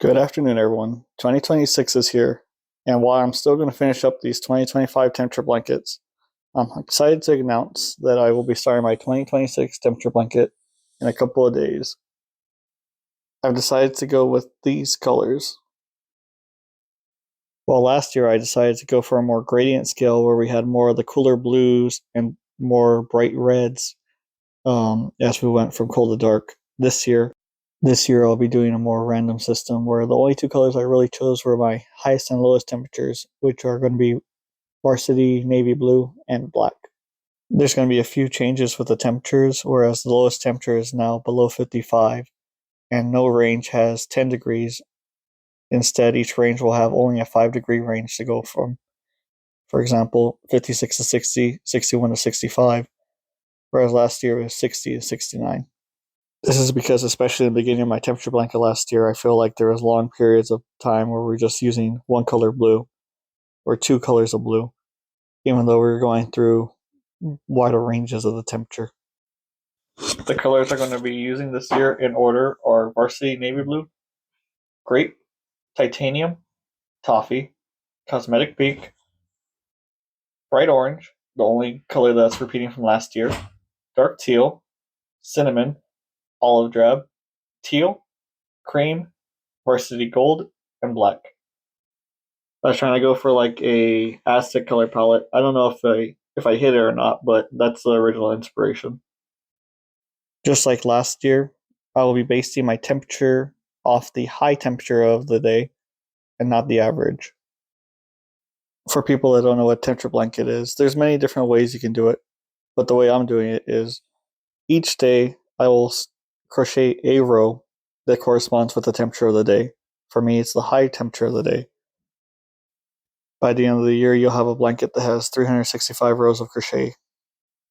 Good afternoon, everyone. 2026 is here, and while I'm still going to finish up these 2025 temperature blankets, I'm excited to announce that I will be starting my 2026 temperature blanket in a couple of days. I've decided to go with these colors. While last year I decided to go for a more gradient scale where we had more of the cooler blues and more bright reds as we went from cold to dark. This year I'll be doing a more random system where the only two colors I really chose were my highest and lowest temperatures, which are going to be varsity navy blue and black. There's going to be a few changes with the temperatures, whereas the lowest temperature is now below 55 and no range has 10 degrees. Instead, each range will have only a 5-degree range to go from. For example, 56 to 60, 61 to 65, whereas last year it was 60 to 69. This is because, especially in the beginning of my temperature blanket last year, I feel like there was long periods of time where we were just using one color blue or two colors of blue, even though we were going through wider ranges of the temperature. The colors I'm going to be using this year in order are varsity navy blue, grape, titanium, toffee, cosmetic pink, bright orange, the only color that's repeating from last year, dark teal, cinnamon, olive drab, teal, cream, varsity gold, and black. I was trying to go for like a Aztec color palette. I don't know if I hit it or not, but that's the original inspiration. Just like last year, I will be basing my temperature off the high temperature of the day and not the average. For people that don't know what temperature blanket is, there's many different ways you can do it, but the way I'm doing it is each day I will crochet a row that corresponds with the temperature of the day. For me, it's the high temperature of the day. By the end of the year, you'll have a blanket that has 365 rows of crochet.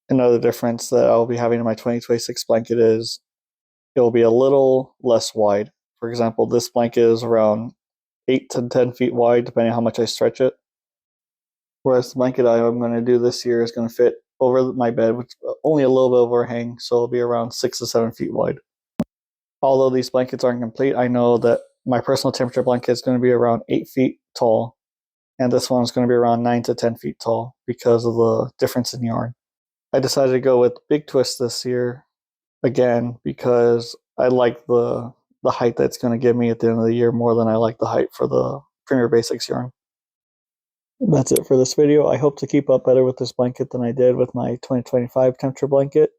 Another difference that I'll be having in my 2026 blanket is it will be a little less wide. For example, this blanket is around 8 to 10 feet wide, depending on how much I stretch it. Whereas the blanket I'm going to do this year is going to fit over my bed, which only a little bit of overhang, so it'll be around 6 to 7 feet wide. Although these blankets aren't complete, I know that my personal temperature blanket is going to be around 8 feet tall, and this one's going to be around 9 to 10 feet tall because of the difference in yarn. I decided to go with Big Twist this year again because I like the height that's going to give me at the end of the year more than I like the height for the Premier Basics yarn. That's it for this video. I hope to keep up better with this blanket than I did with my 2025 temperature blanket.